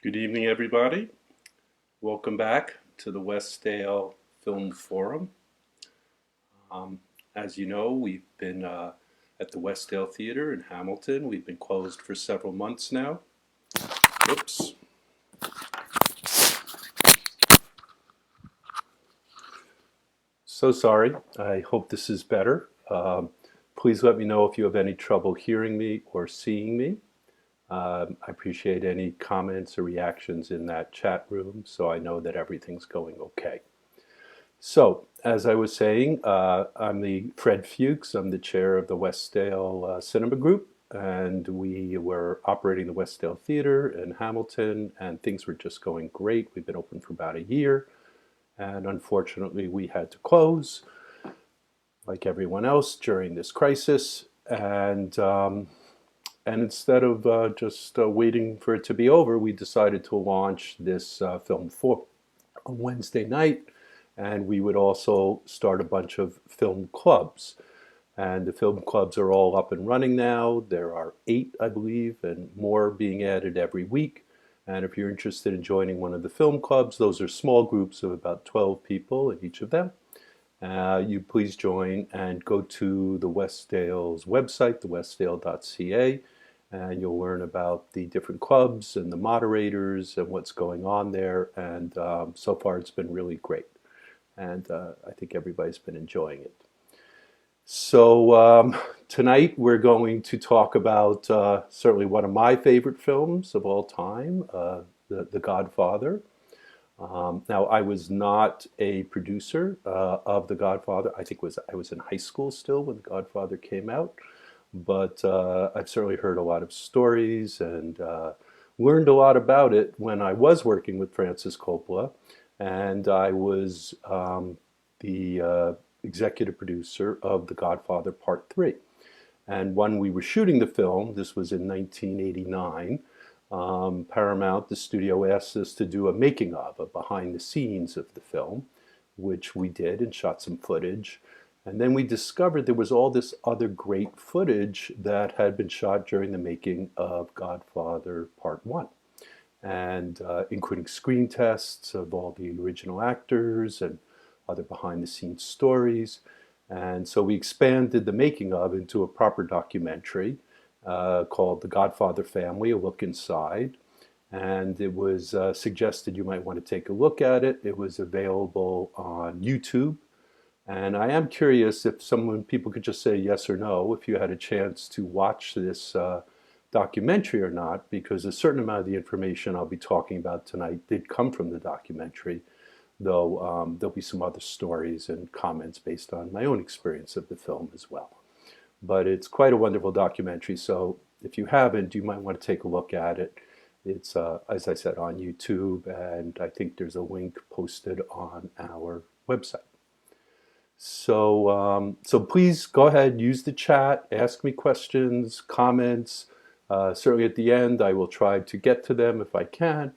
Good evening, everybody. Welcome back to the Westdale Film Forum. Um, as you know, we've been at the Westdale Theater in Hamilton. We've been closed for several months now. Oops. So sorry. I hope this is better. Please let me know if you have any trouble hearing me or seeing me. I appreciate any comments or reactions in that chat room so I know that everything's going okay. So, as I was saying, I'm the Fred Fuchs. I'm the chair of the Westdale Cinema Group, and we were operating the Westdale Theater in Hamilton, and things were just going great. We've been open for about a year, and unfortunately, we had to close, like everyone else, during this crisis. And instead of just waiting for it to be over, we decided to launch this film for on Wednesday night, and we would also start a bunch of film clubs. And the film clubs are all up and running now. There are 8, I believe, and more being added every week. And if you're interested in joining one of the film clubs, those are small groups of about 12 people in each of them. You please join and go to the Westdale's website, thewestdale.ca, and you'll learn about the different clubs and the moderators and what's going on there. And so far, it's been really great. And I think everybody's been enjoying it. So tonight, we're going to talk about certainly one of my favorite films of all time, the Godfather. Now, I was not a producer of The Godfather. I think I was in high school still when The Godfather came out, but I've certainly heard a lot of stories and learned a lot about it when I was working with Francis Coppola, and I was the executive producer of The Godfather Part 3. And when we were shooting the film, this was in 1989, Paramount, the studio, asked us to do a making of, a behind the scenes of the film, which we did and shot some footage. And then we discovered there was all this other great footage that had been shot during the making of Godfather Part 1, and including screen tests of all the original actors and other behind the scenes stories. And so we expanded the making of into a proper documentary called The Godfather Family, A Look Inside. And it was suggested you might want to take a look at it. It was available on YouTube. And I am curious if people could just say yes or no, if you had a chance to watch this documentary or not, because a certain amount of the information I'll be talking about tonight did come from the documentary, though there'll be some other stories and comments based on my own experience of the film as well. But it's quite a wonderful documentary, so if you haven't, you might want to take a look at it. It's, as I said, on YouTube, and I think there's a link posted on our website. So please go ahead, use the chat, ask me questions, comments. Certainly at the end, I will try to get to them if I can.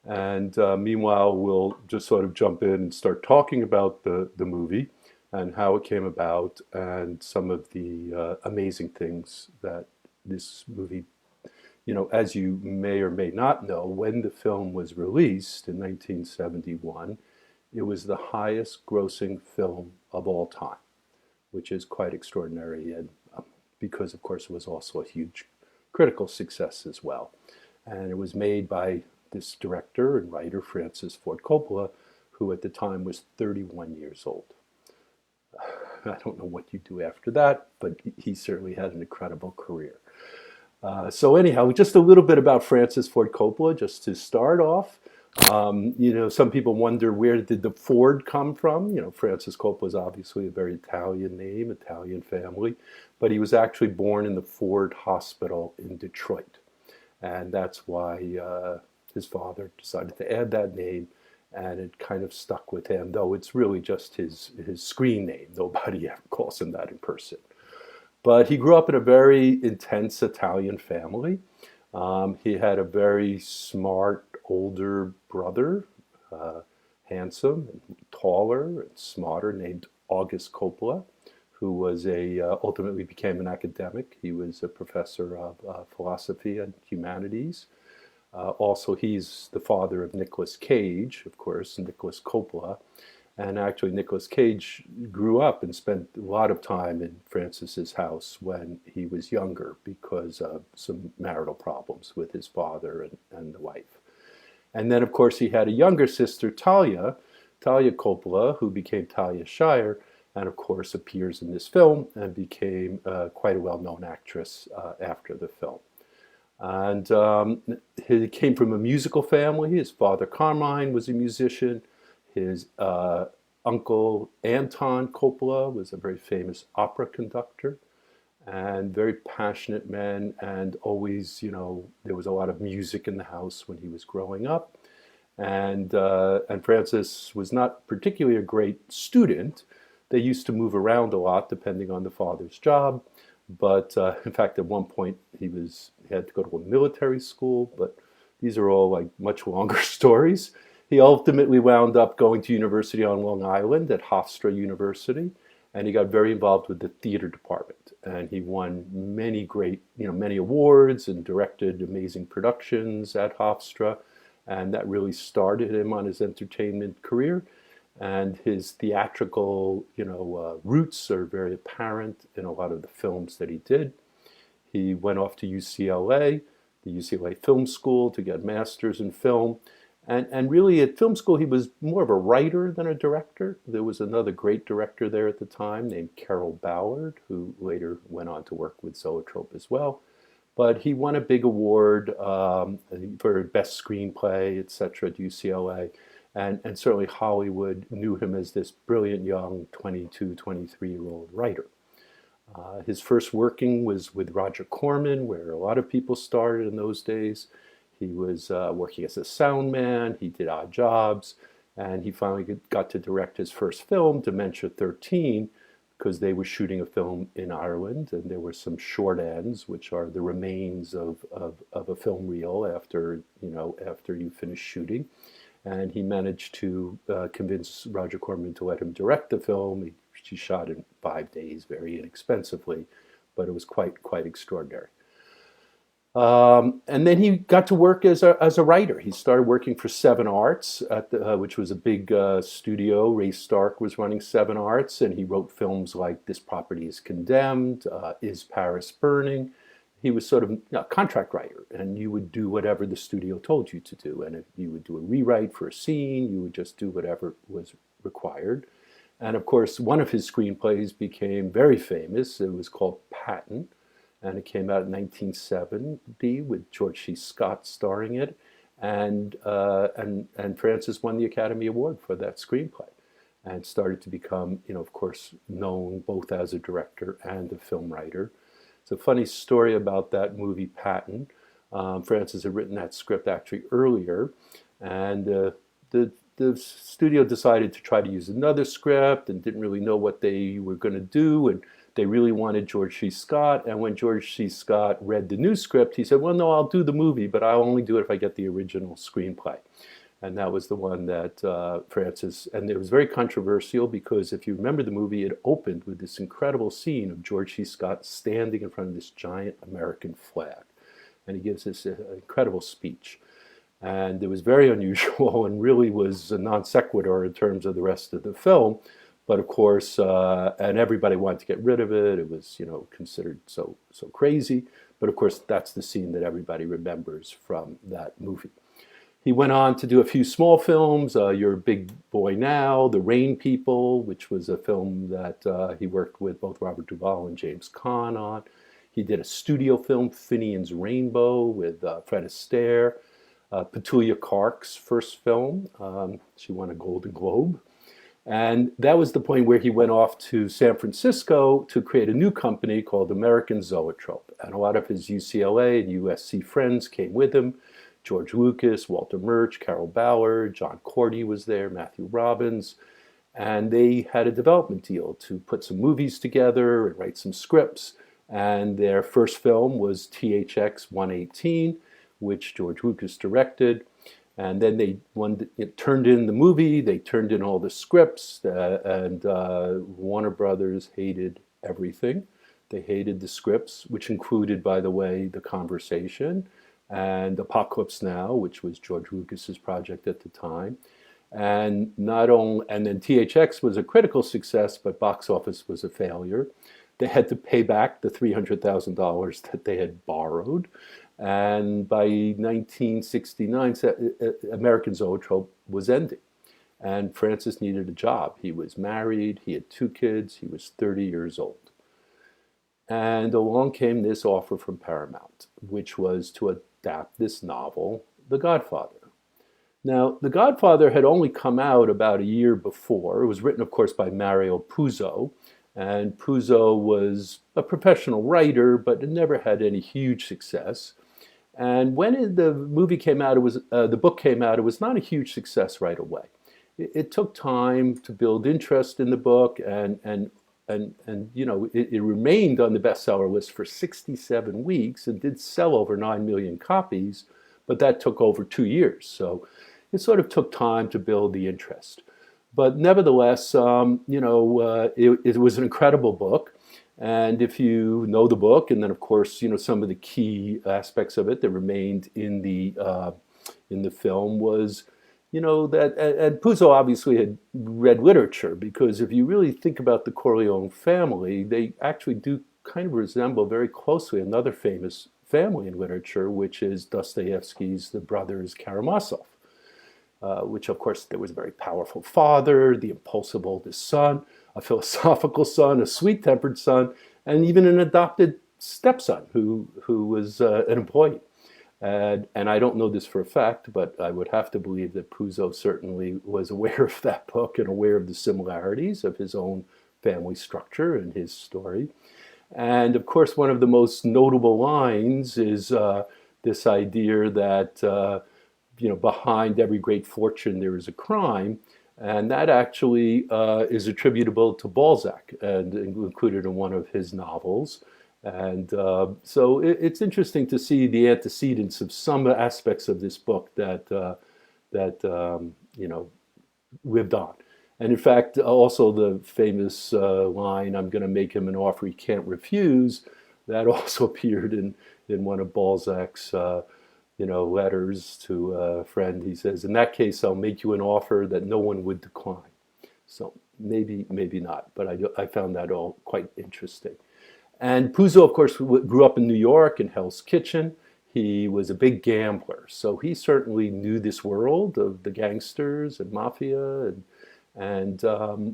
And meanwhile, we'll just sort of jump in and start talking about the movie and how it came about and some of the amazing things that this movie, as you may or may not know, when the film was released in 1971, it was the highest grossing film of all time, which is quite extraordinary, and because, of course, it was also a huge critical success as well. And it was made by this director and writer, Francis Ford Coppola, who at the time was 31 years old. I don't know what you do after that, but he certainly had an incredible career. So anyhow, just a little bit about Francis Ford Coppola, just to start off. Some people wonder, where did the Ford come from? Francis Coppola is obviously a very Italian name, Italian family, but he was actually born in the Ford Hospital in Detroit. And that's why his father decided to add that name, and it kind of stuck with him, though it's really just his screen name. Nobody ever calls him that in person. But he grew up in a very intense Italian family. He had a very smart older brother, handsome and taller and smarter, named August Coppola, who was ultimately became an academic. He was a professor of philosophy and humanities. Also, he's the father of Nicolas Cage, of course, Nicolas Coppola. And actually, Nicolas Cage grew up and spent a lot of time in Francis's house when he was younger because of some marital problems with his father and the wife. And then, of course, he had a younger sister, Talia Coppola, who became Talia Shire, and of course appears in this film and became quite a well-known actress after the film. And he came from a musical family. His father, Carmine, was a musician. His uncle, Anton Coppola, was a very famous opera conductor and very passionate men. And always, there was a lot of music in the house when he was growing up. And Francis was not particularly a great student. They used to move around a lot depending on the father's job. But in fact, at one point he had to go to a military school. But these are all like much longer stories. He ultimately wound up going to university on Long Island at Hofstra University, and he got very involved with the theater department. And he won many awards and directed amazing productions at Hofstra. And that really started him on his entertainment career. And his theatrical, roots are very apparent in a lot of the films that he did. He went off to UCLA, the UCLA Film School, to get a master's in film. And really at film school, he was more of a writer than a director. There was another great director there at the time named Carol Ballard, who later went on to work with Zoetrope as well. But he won a big award for best screenplay, etc. at UCLA. And certainly Hollywood knew him as this brilliant young 22, 23-year-old writer. His first working was with Roger Corman, where a lot of people started in those days. He was working as a sound man. He did odd jobs. And he finally got to direct his first film, Dementia 13, because they were shooting a film in Ireland. And there were some short ends, which are the remains of a film reel after you finish shooting. And he managed to convince Roger Corman to let him direct the film. He shot in 5 days, very inexpensively, but it was quite extraordinary. And then he got to work as a writer. He started working for Seven Arts, which was a big studio. Ray Stark was running Seven Arts, and he wrote films like This Property is Condemned, Is Paris Burning? He was sort of a contract writer, and you would do whatever the studio told you to do. And if you would do a rewrite for a scene, you would just do whatever was required. And of course, one of his screenplays became very famous. It was called Patton, and it came out in 1970 with George C. Scott starring it. And Francis won the Academy Award for that screenplay and started to become, of course, known both as a director and a film writer. It's a funny story about that movie, Patton. Francis had written that script actually earlier, and the studio decided to try to use another script and didn't really know what they were going to do, and they really wanted George C. Scott. And when George C. Scott read the new script, he said, well, no, I'll do the movie, but I'll only do it if I get the original screenplay. And that was the one that Francis, and it was very controversial because if you remember the movie, it opened with this incredible scene of George C. Scott standing in front of this giant American flag. And he gives this incredible speech. And it was very unusual and really was a non sequitur in terms of the rest of the film. But of course, and everybody wanted to get rid of it. It was, considered so crazy. But of course, that's the scene that everybody remembers from that movie. He went on to do a few small films, You're a Big Boy Now, The Rain People, which was a film that he worked with both Robert Duvall and James Caan on. He did a studio film, Finian's Rainbow, with Fred Astaire. Petulia Clark's first film. She won a Golden Globe. And that was the point where he went off to San Francisco to create a new company called American Zoetrope. And a lot of his UCLA and USC friends came with him. George Lucas, Walter Murch, Carol Ballard, John Cordy was there, Matthew Robbins. And they had a development deal to put some movies together and write some scripts. And their first film was THX 118, which George Lucas directed. And then they turned in the movie, they turned in all the scripts, and Warner Brothers hated everything. They hated the scripts, which included, by the way, The Conversation, and Apocalypse Now, which was George Lucas's project at the time. And not only, and then THX was a critical success, but box office was a failure. They had to pay back the $300,000 that they had borrowed. And by 1969, American Zoetrope was ending. And Francis needed a job. He was married, he had 2 kids, he was 30 years old. And along came this offer from Paramount, which was to adapt this novel, The Godfather. Now, The Godfather had only come out about a year before. It was written, of course, by Mario Puzo, and Puzo was a professional writer, but it never had any huge success. And when the movie came out, the book came out. It was not a huge success right away. It took time to build interest in the book, and it remained on the bestseller list for 67 weeks and did sell over 9 million copies, but that took over 2 years. So it sort of took time to build the interest. But nevertheless, it was an incredible book. And if you know the book, and then of course, some of the key aspects of it that remained in the film was, that, and Puzo obviously had read literature, because if you really think about the Corleone family, they actually do kind of resemble very closely another famous family in literature, which is Dostoevsky's The Brothers Karamazov. Which, of course, there was a very powerful father, the impulsive oldest son, a philosophical son, a sweet-tempered son, and even an adopted stepson who was an employee. And I don't know this for a fact, but I would have to believe that Puzo certainly was aware of that book and aware of the similarities of his own family structure and his story. And, of course, one of the most notable lines is this idea that behind every great fortune there is a crime, and that actually is attributable to Balzac and included in one of his novels. And so it's interesting to see the antecedents of some aspects of this book that lived on. And in fact, also the famous line, "I'm going to make him an offer he can't refuse," that also appeared in one of Balzac's letters to a friend. He says, "In that case, I'll make you an offer that no one would decline." So maybe not, but I found that all quite interesting. And Puzo, of course, grew up in New York in Hell's Kitchen. He was a big gambler, so he certainly knew this world of the gangsters and mafia, and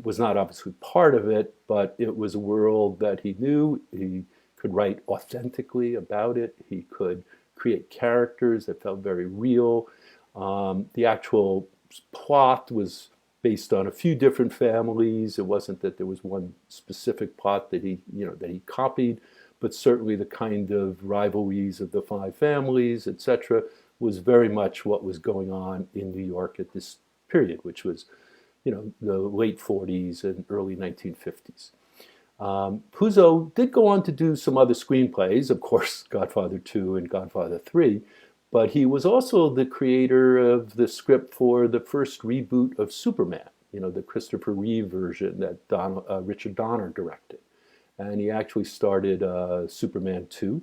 was not obviously part of it, but it was a world that he knew. He could write authentically about it. He could create characters that felt very real. The actual plot was based on a few different families. It wasn't that there was one specific plot that he copied, but certainly the kind of rivalries of the 5 families, etc., was very much what was going on in New York at this period, which was, the late 40s and early 1950s. Puzo did go on to do some other screenplays, of course, Godfather 2 and Godfather 3, but he was also the creator of the script for the first reboot of Superman, the Christopher Reeve version that Richard Donner directed. And he actually started Superman 2,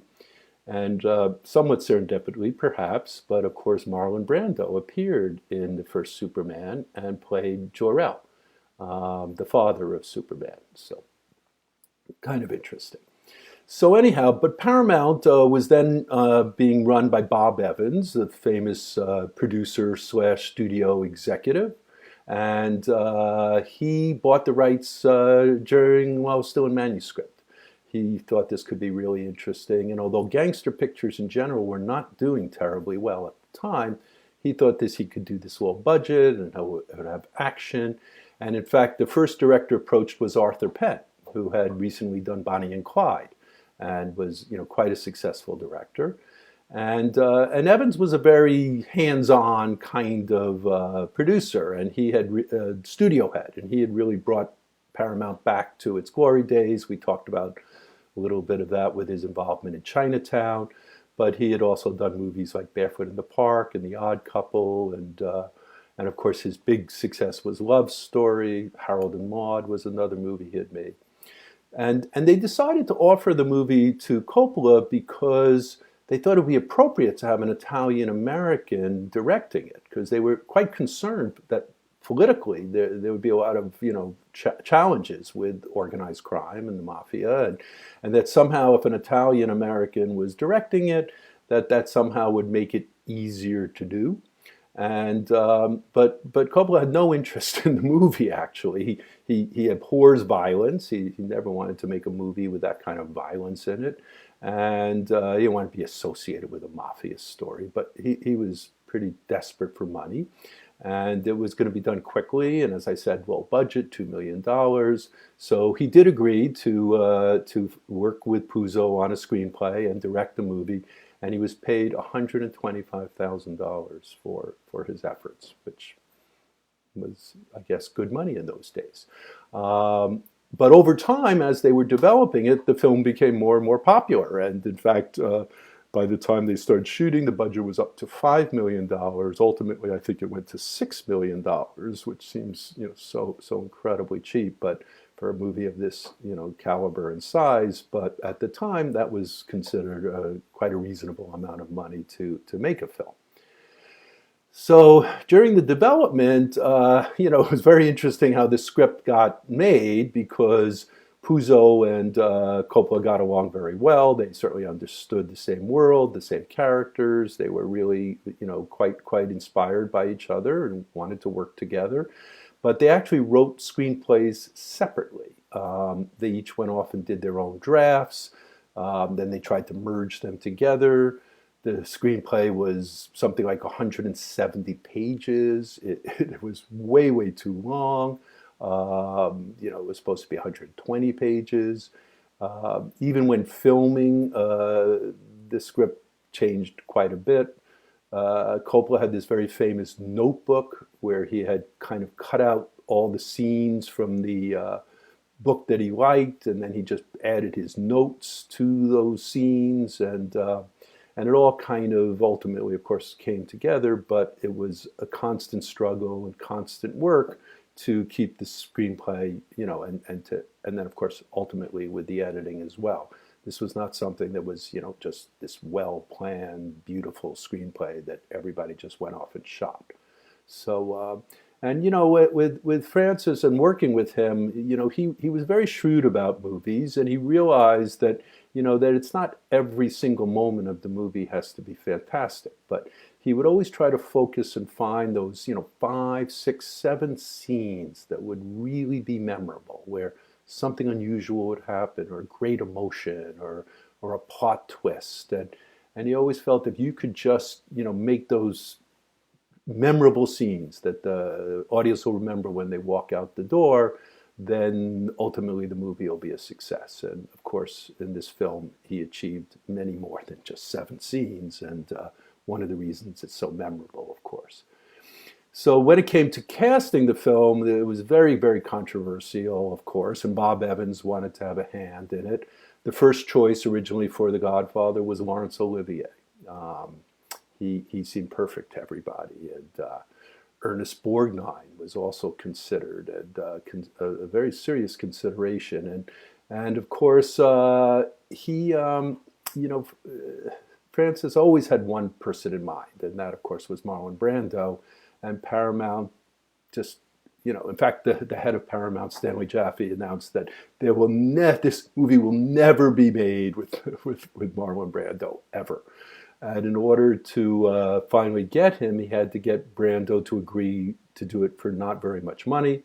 and somewhat serendipitously, perhaps, but of course Marlon Brando appeared in the first Superman and played Jor-El, the father of Superman. So kind of interesting. So anyhow, but Paramount was then being run by Bob Evans, the famous producer slash studio executive. And he bought the rights while still in manuscript. He thought this could be really interesting. And although gangster pictures in general were not doing terribly well at the time, he thought he could do this low budget and it would have action. And in fact, the first director approached was Arthur Penn, who had recently done Bonnie and Clyde and was, quite a successful director. And Evans was a very hands-on kind of producer, and he had studio head, and he had really brought Paramount back to its glory days. We talked about a little bit of that with his involvement in Chinatown, but he had also done movies like Barefoot in the Park and The Odd Couple, and of course his big success was Love Story. Harold and Maude was another movie he had made. And they decided to offer the movie to Coppola because they thought it would be appropriate to have an Italian American directing it because they were quite concerned that politically there would be a lot of challenges with organized crime and the mafia, and that somehow if an Italian American was directing it, that somehow would make it easier to do. And but Coppola had no interest in the movie. Actually, he abhors violence. He never wanted to make a movie with that kind of violence in it, and he didn't want to be associated with a mafia story. But he was pretty desperate for money, and it was going to be done quickly. And as I said, low budget, $2 million. So he did agree to work with Puzo on a screenplay and direct the movie. And he was paid $125,000 for his efforts, which was, I guess, good money in those days. But over time, as they were developing it, the film became more and more popular. And in fact, by the time they started shooting, the budget was up to $5 million. Ultimately, I think it went to $6 million, which seems so incredibly cheap. But for a movie of this caliber and size, but at the time that was considered quite a reasonable amount of money to make a film. So during the development, it was very interesting how the script got made because Puzo and Coppola got along very well. They certainly understood the same world, the same characters. They were really quite inspired by each other and wanted to work together. But they actually wrote screenplays separately. They each went off and did their own drafts. Then they tried to merge them together. The screenplay was something like 170 pages. It was way too long. It was supposed to be 120 pages. Even when filming, the script changed quite a bit. Coppola had this very famous notebook where he had kind of cut out all the scenes from the book that he liked, and then he just added his notes to those scenes, and it all kind of ultimately, of course, came together. But it was a constant struggle and constant work to keep the screenplay, and then of course ultimately with the editing as well. This was not something that was, just this well-planned, beautiful screenplay that everybody just went off and shot. So, with Francis and working with him, he was very shrewd about movies, and he realized that, that it's not every single moment of the movie has to be fantastic, but he would always try to focus and find those, 5, 6, 7 scenes that would really be memorable, where something unusual would happen, or great emotion, or a plot twist, and he always felt if you could just make those memorable scenes that the audience will remember when they walk out the door, then ultimately the movie will be a success. And of course, in this film, he achieved many more than just 7 scenes, and one of the reasons it's so memorable, of course. So when it came to casting the film, it was very, very controversial, of course, and Bob Evans wanted to have a hand in it. The first choice originally for The Godfather was Laurence Olivier. He seemed perfect to everybody, and Ernest Borgnine was also considered, and a very serious consideration. And of course, Francis always had one person in mind, and that, of course, was Marlon Brando. And Paramount just, in fact, the head of Paramount, Stanley Jaffe, announced that this movie will never be made with Marlon Brando, ever. And in order to finally get him, he had to get Brando to agree to do it for not very much money.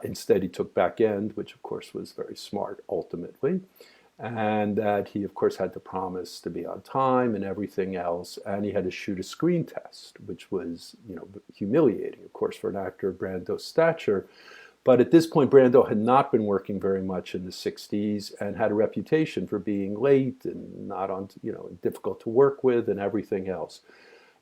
Instead, he took back end, which of course was very smart ultimately. And that he, of course, had to promise to be on time and everything else. And he had to shoot a screen test, which was, humiliating, of course, for an actor of Brando's stature. But at this point, Brando had not been working very much in the 60s and had a reputation for being late and not on, difficult to work with and everything else.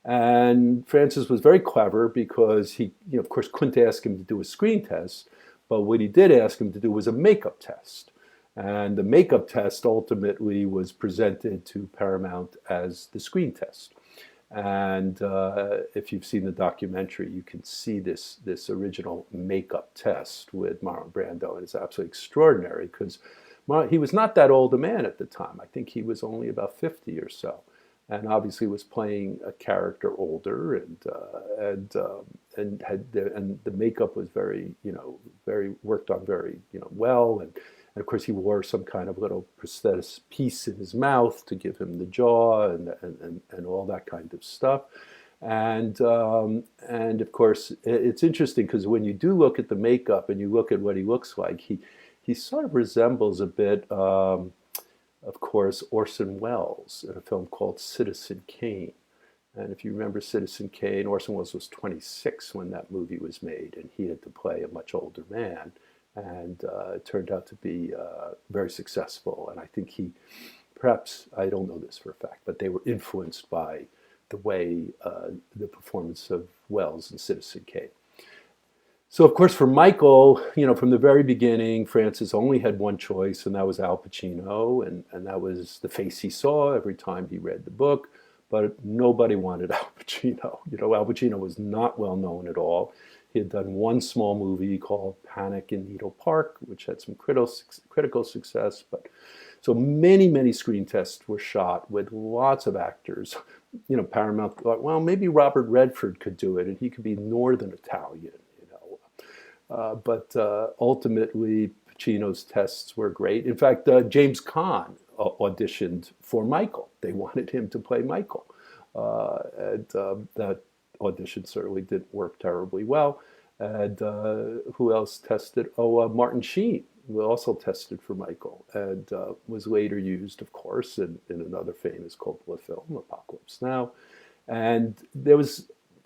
And Francis was very clever because he, of course, couldn't ask him to do a screen test, but what he did ask him to do was a makeup test. And the makeup test ultimately was presented to Paramount as the screen test. And if you've seen the documentary, you can see this original makeup test with Marlon Brando, and it's absolutely extraordinary because he was not that old a man at the time. I think he was only about 50 or so. and obviously was playing a character older, and the makeup was very, very worked on very, well, and of course he wore some kind of little prosthetic piece in his mouth to give him the jaw and all that kind of stuff. And of course, it's interesting because when you do look at the makeup and you look at what he looks like, he sort of resembles a bit, of course, Orson Welles in a film called Citizen Kane. And if you remember Citizen Kane, Orson Welles was 26 when that movie was made, and he had to play a much older man. And it turned out to be very successful. And I think perhaps, I don't know this for a fact, but they were influenced by the way the performance of Welles in Citizen Kane. So, of course, for Michael, from the very beginning, Francis only had one choice, and that was Al Pacino, and that was the face he saw every time he read the book. But nobody wanted Al Pacino. Al Pacino was not well known at all. He had done one small movie called Panic in Needle Park, which had some critical success. But so many screen tests were shot with lots of actors. Paramount thought, well, maybe Robert Redford could do it, and he could be Northern Italian. But ultimately, Pacino's tests were great. In fact, James Caan auditioned for Michael. They wanted him to play Michael. And that audition certainly didn't work terribly well. And who else tested? Martin Sheen, who also tested for Michael, and was later used, of course, in another famous Coppola film, Apocalypse Now. And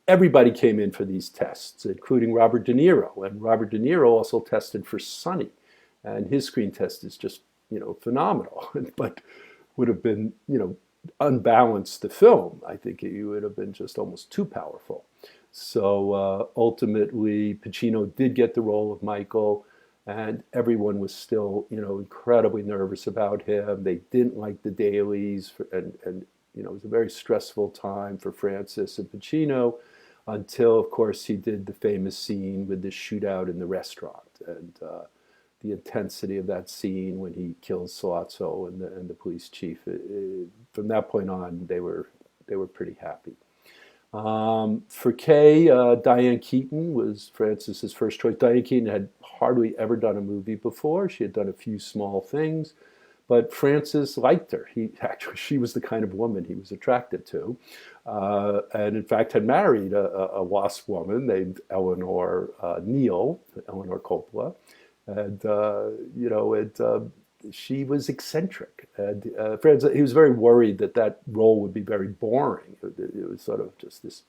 everybody came in for these tests, including Robert De Niro. And Robert De Niro also tested for Sonny. And his screen test is just, phenomenal, but would have been, unbalanced the film. I think it would have been just almost too powerful. So ultimately, Pacino did get the role of Michael, and everyone was still, incredibly nervous about him. They didn't like the dailies, and it was a very stressful time for Francis and Pacino, until, of course, he did the famous scene with the shootout in the restaurant, and the intensity of that scene when he kills Sollozzo and the police chief. From that point on, they were pretty happy. For Kay, Diane Keaton was Francis's first choice. Diane Keaton had hardly ever done a movie before. She had done a few small things, but Francis liked her. She was the kind of woman he was attracted to, and in fact had married a WASP woman named Eleanor Coppola, and she was eccentric. And Francis, he was very worried that role would be very boring. It was sort of just this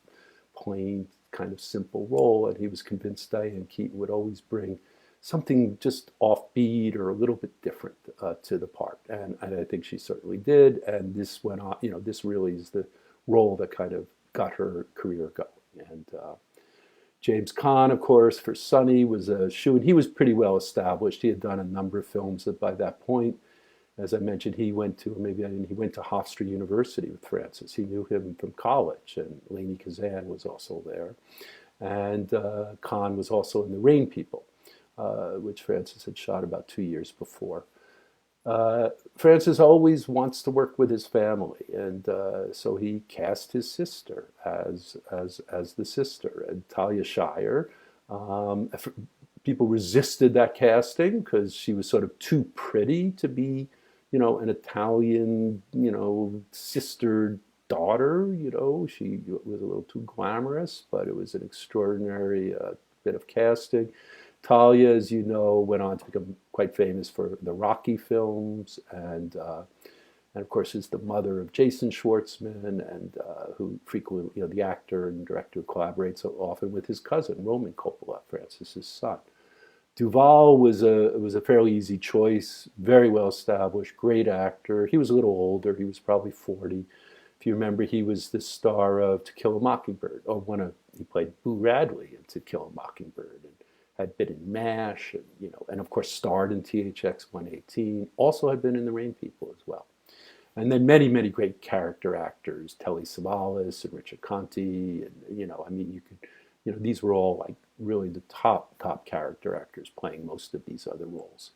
plain, kind of simple role, and he was convinced Diane Keaton would always bring something just offbeat or a little bit different to the part. And I think she certainly did. And this went on, this really is the role that kind of got her career going. And James Caan, of course, for Sonny was a shoe, and he was pretty well established. He had done a number of films by that point. As I mentioned, he went to Hofstra University with Francis. He knew him from college, and Lainie Kazan was also there. And Caan was also in The Rain People, which Francis had shot about 2 years before. Francis always wants to work with his family, and so he cast his sister as the sister, and Talia Shire. People resisted that casting because she was sort of too pretty to be, an Italian, sister daughter. She was a little too glamorous, but it was an extraordinary bit of casting. Talia, as you know, went on to become quite famous for the Rocky films, and of course is the mother of Jason Schwartzman, and who frequently, the actor and director, collaborates so often with his cousin Roman Coppola, Francis's son. Duvall was a fairly easy choice, very well established, great actor. He was a little older; he was probably 40. If you remember, he was the star of To Kill a Mockingbird, he played Boo Radley in To Kill a Mockingbird, and had been in MASH, and of course starred in THX 118, also had been in The Rain People as well. And then many great character actors, Telly Savalas and Richard Conte, and these were all like really the top character actors playing most of these other roles.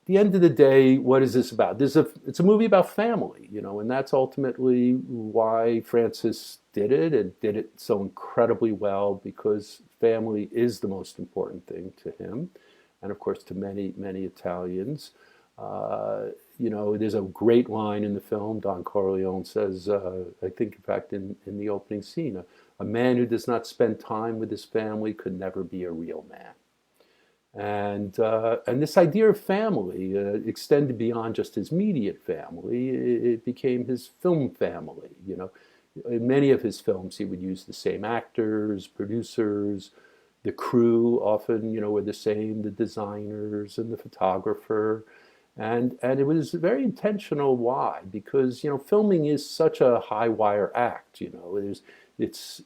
the end of the day, what is this about? It's a movie about family, and that's ultimately why Francis did it and did it so incredibly well because family is the most important thing to him, and of course to many many Italians. Uh, there's a great line in the film. Don Corleone says, I think, in fact, in the opening scene, a man who does not spend time with his family could never be a real man. And this idea of family extended beyond just his immediate family. It became his film family. In many of his films, he would use the same actors, producers, the crew. Often, were the same, the designers and the photographer. And it was very intentional. Why? Because filming is such a high wire act. It's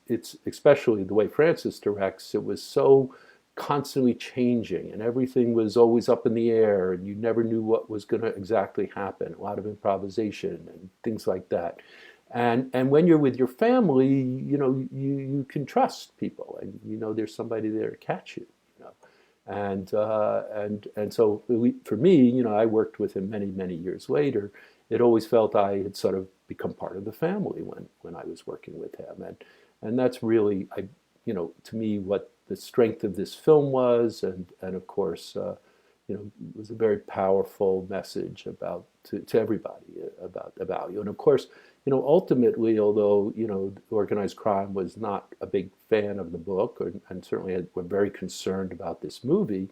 especially the way Francis directs. It was so constantly changing, and everything was always up in the air, and you never knew what was going to exactly happen. A lot of improvisation and things like that. And when you're with your family, you can trust people, and there's somebody there to catch you. You know, and so for me, I worked with him many many years later. It always felt I had sort of become part of the family when I was working with him, and that's really to me what the strength of this film was, and of course, it was a very powerful message about to everybody about the value. And of course, ultimately, although organized crime was not a big fan of the book, and certainly were very concerned about this movie,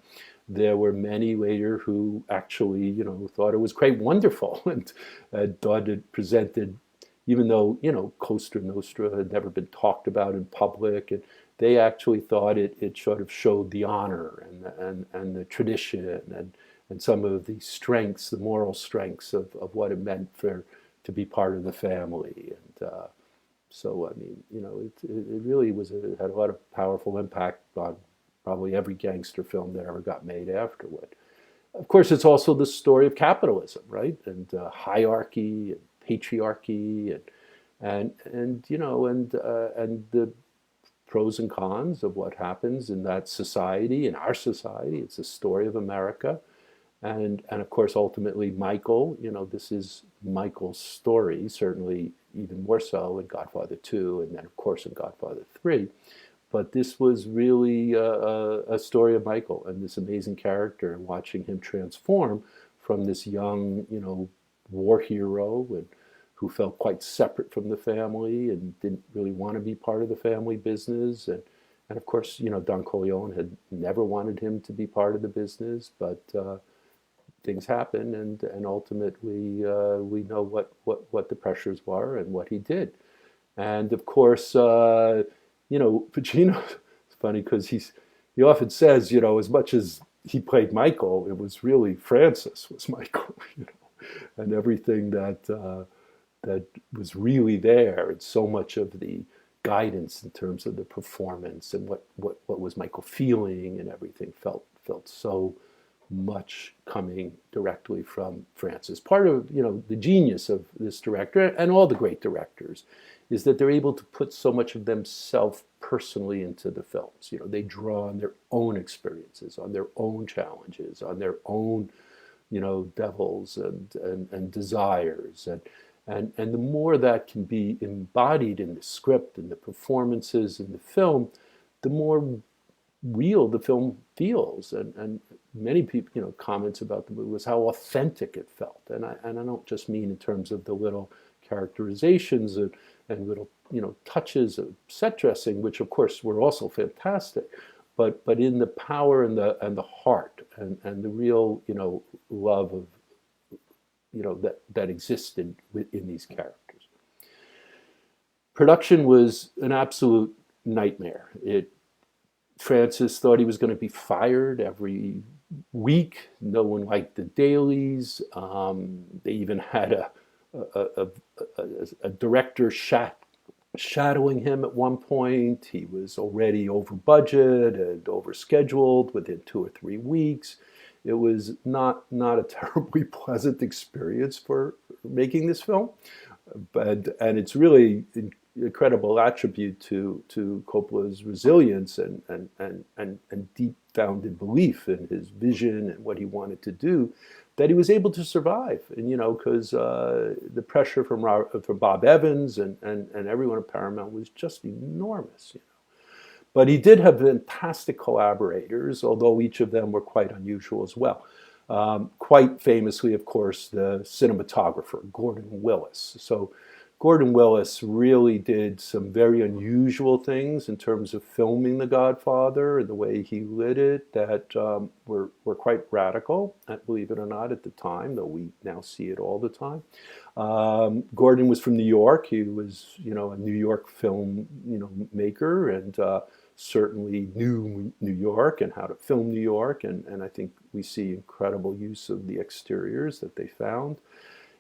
there were many later who actually thought it was quite wonderful and thought it presented, even though Costa Nostra had never been talked about in public, and they actually thought it sort of showed the honor and the tradition and some of the strengths, the moral strengths of what it meant to be part of the family. And so, I mean, it really had a lot of powerful impact on probably every gangster film that ever got made afterward. Of course, it's also the story of capitalism, right? And hierarchy and patriarchy and the pros and cons of what happens in that society, in our society. It's a story of America. And of course, ultimately, Michael, this is Michael's story, certainly even more so in Godfather 2, and then, of course, in Godfather 3. But this was really a story of Michael and this amazing character, and watching him transform from this young, war hero and who felt quite separate from the family and didn't really want to be part of the family business. And of course, Don Corleone had never wanted him to be part of the business, but things happen, and ultimately we know what the pressures were and what he did. And of course, Pacino, it's funny because he often says, as much as he played Michael, it was really Francis was Michael, and everything that was really there, and so much of the guidance in terms of the performance and what was Michael feeling and everything felt so much coming directly from Francis. Part of the genius of this director and all the great directors is that they're able to put so much of themselves personally into the films. They draw on their own experiences, on their own challenges, on their own devils and desires, and the more that can be embodied in the script and the performances in the film, the more real the film feels. And many people, comments about the movie was how authentic it felt. And I don't just mean in terms of the little characterizations and little touches of set dressing, which of course were also fantastic, but in the power and the heart and the real love of that existed in these characters. Production was an absolute nightmare. Francis thought he was going to be fired every week. No one liked the dailies. They even had a director shadowing him at one point. He was already over budget and over scheduled within 2 or 3 weeks. It was not a terribly pleasant experience for making this film, and it's really incredible attribute to Coppola's resilience and deep founded belief in his vision and what he wanted to do, that he was able to survive. And, because the pressure from Bob Evans and everyone at Paramount was just enormous. But he did have fantastic collaborators, although each of them were quite unusual as well. Quite famously, of course, the cinematographer, Gordon Willis. So Gordon Willis really did some very unusual things in terms of filming The Godfather and the way he lit it that were quite radical, believe it or not, at the time, though we now see it all the time. Gordon was from New York. He was, a New York film, maker, and certainly knew New York and how to film New York. And I think we see incredible use of the exteriors that they found.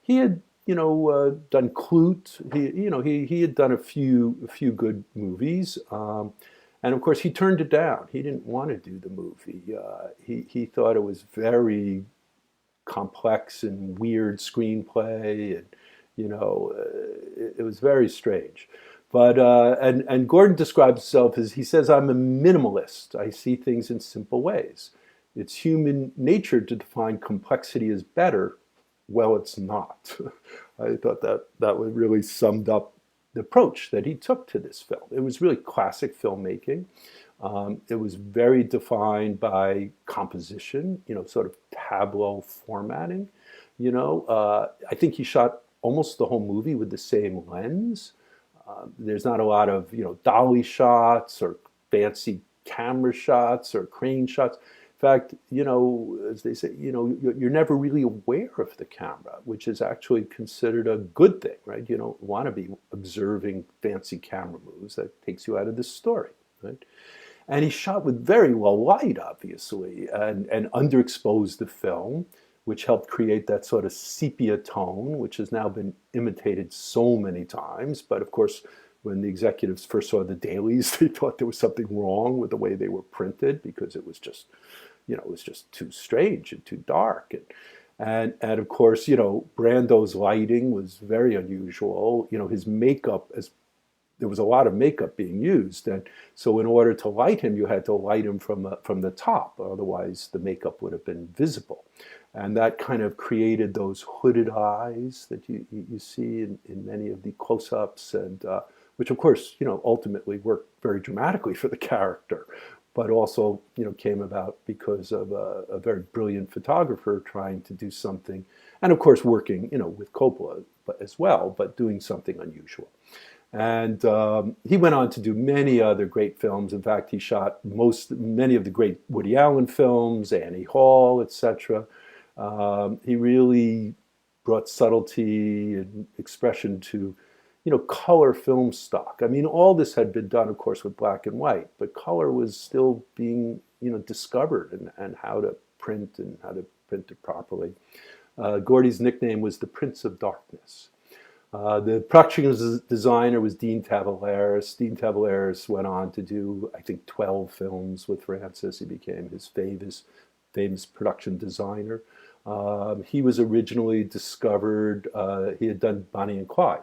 He had done Clute. He had done a few good movies, and of course he turned it down. He didn't want to do the movie. He thought it was very complex and weird screenplay, and it was very strange. But and Gordon describes himself as, he says, "I'm a minimalist. I see things in simple ways. It's human nature to define complexity as better. Well, it's not." I thought that would really summed up the approach that he took to this film. It was really classic filmmaking. It was very defined by composition, sort of tableau formatting. I think he shot almost the whole movie with the same lens. There's not a lot of, dolly shots or fancy camera shots or crane shots. In fact, as they say, you're never really aware of the camera, which is actually considered a good thing, right? You don't want to be observing fancy camera moves. That takes you out of the story, right? And he shot with very low light, obviously, and underexposed the film, which helped create that sort of sepia tone, which has now been imitated so many times. But of course, when the executives first saw the dailies, they thought there was something wrong with the way they were printed, because it was just, too strange and too dark. And of course, Brando's lighting was very unusual. His makeup, there was a lot of makeup being used, and so in order to light him, you had to light him from the top, otherwise the makeup would have been visible. And that kind of created those hooded eyes that you see in many of the close-ups, and which of course, ultimately worked very dramatically for the character, but also, came about because of a very brilliant photographer trying to do something, and of course working, with Coppola as well, but doing something unusual. And he went on to do many other great films. In fact, he shot many of the great Woody Allen films, Annie Hall, etc. He really brought subtlety and expression to, color film stock. I mean, all this had been done, of course, with black and white, but color was still being, discovered, and how to print it properly. Gordy's nickname was the Prince of Darkness. The production designer was Dean Tavoularis. Dean Tavoularis went on to do, I think, 12 films with Francis. He became his famous production designer. He was originally discovered, he had done Bonnie and Clyde,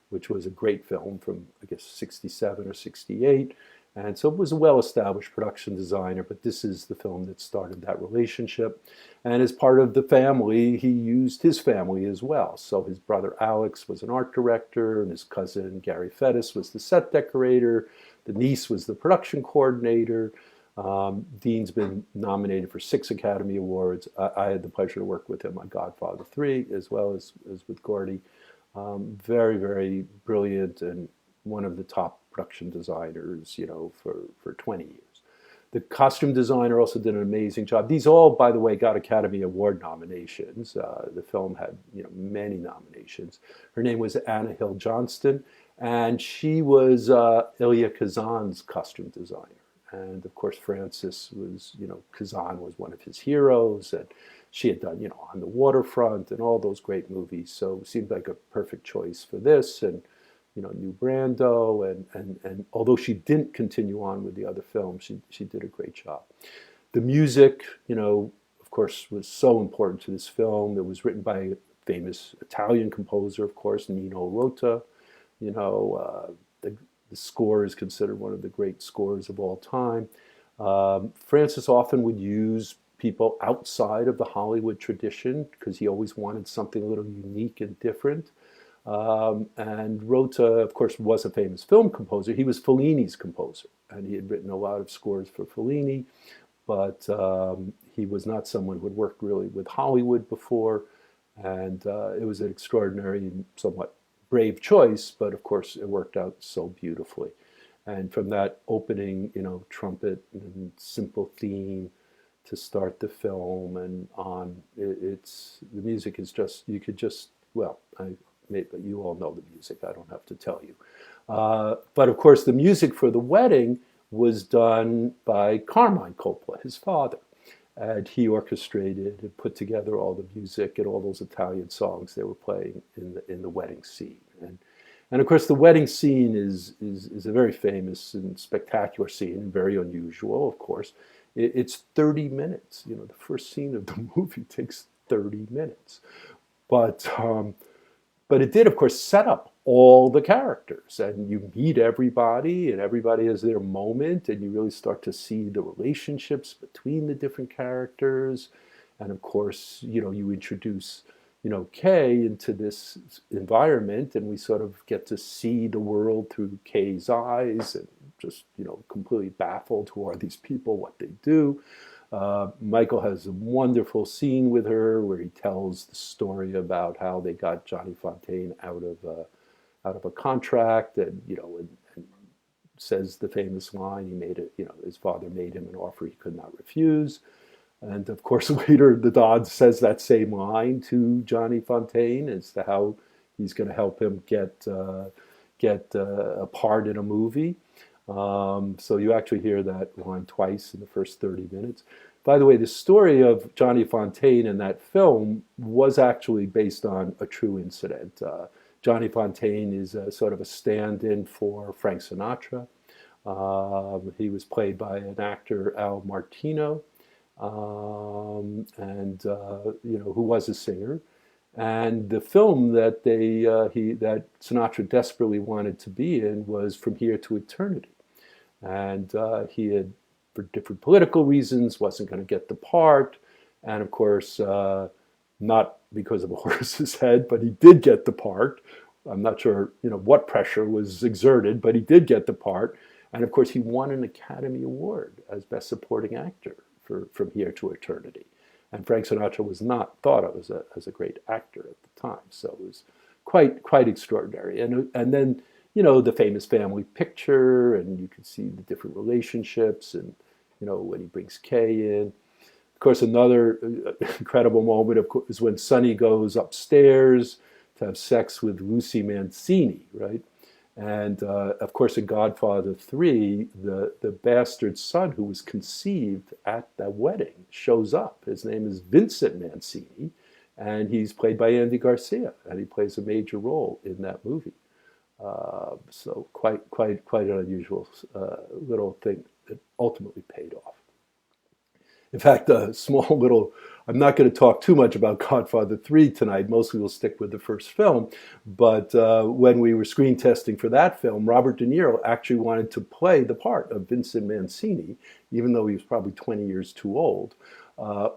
which was a great film from, I guess, 67 or 68. And so it was a well-established production designer, but this is the film that started that relationship. And as part of the family, he used his family as well. So his brother Alex was an art director, and his cousin Gary Fettis was the set decorator. The niece was the production coordinator. Dean's been nominated for 6 Academy Awards. I had the pleasure to work with him on Godfather 3, as well as with Gordy. Very, very brilliant, and one of the top production designers, for 20 years. The costume designer also did an amazing job. These all, by the way, got Academy Award nominations. The film had, many nominations. Her name was Anna Hill Johnston, and she was Elia Kazan's costume designer. And of course, Francis was, Kazan was one of his heroes, and she had done, On the Waterfront and all those great movies. So it seemed like a perfect choice for this, and, new Brando. And although she didn't continue on with the other films, she did a great job. The music, of course, was so important to this film. It was written by a famous Italian composer, of course, Nino Rota. The score is considered one of the great scores of all time. Francis often would use people outside of the Hollywood tradition because he always wanted something a little unique and different. And wrote, of course, was a famous film composer. He was Fellini's composer, and he had written a lot of scores for Fellini, but he was not someone who had worked really with Hollywood before, and it was an extraordinary and somewhat brave choice, but of course it worked out so beautifully. And from that opening, trumpet and simple theme to start the film and on, it's the music is just you could just well, but you all know the music. I don't have to tell you. But of course, the music for the wedding was done by Carmine Coppola, his father. And he orchestrated and put together all the music and all those Italian songs they were playing in the wedding scene. And of course, the wedding scene is a very famous and spectacular scene, and very unusual, of course. It's 30 minutes. The first scene of the movie takes 30 minutes. But it did, of course, set up all the characters, and you meet everybody, and everybody has their moment, and you really start to see the relationships between the different characters. And of course, you introduce, Kay into this environment, and we sort of get to see the world through Kay's eyes, and just, completely baffled. Who are these people? What they do? Michael has a wonderful scene with her where he tells the story about how they got Johnny Fontane out of a contract, and and says the famous line, he made it, his father made him an offer he could not refuse. And of course, later the Don says that same line to Johnny Fontane as to how he's going to help him get a part in a movie. So you actually hear that line twice in the first 30 minutes. By the way, the story of Johnny Fontane in that film was actually based on a true incident. Johnny Fontane is sort of a stand-in for Frank Sinatra. He was played by an actor, Al Martino, who was a singer. And the film that that Sinatra desperately wanted to be in was From Here to Eternity. And he had, for different political reasons, wasn't going to get the part. And of course, not because of A Horse's Head, but he did get the part. I'm not sure, what pressure was exerted, but he did get the part. And of course, he won an Academy Award as Best Supporting Actor for From Here to Eternity. And Frank Sinatra was not thought of as a great actor at the time. So it was quite extraordinary. And then, the famous family picture, and you can see the different relationships, and, when he brings Kay in. Of course, another incredible moment, of course, is when Sonny goes upstairs to have sex with Lucy Mancini, right? And of course, in Godfather 3, the bastard son who was conceived at that wedding shows up. His name is Vincent Mancini, and he's played by Andy Garcia, and he plays a major role in that movie. So quite an unusual little thing that ultimately paid off. In fact, a small little, I'm not going to talk too much about Godfather 3 tonight. Mostly we'll stick with the first film. But when we were screen testing for that film, Robert De Niro actually wanted to play the part of Vincent Mancini, even though he was probably 20 years too old,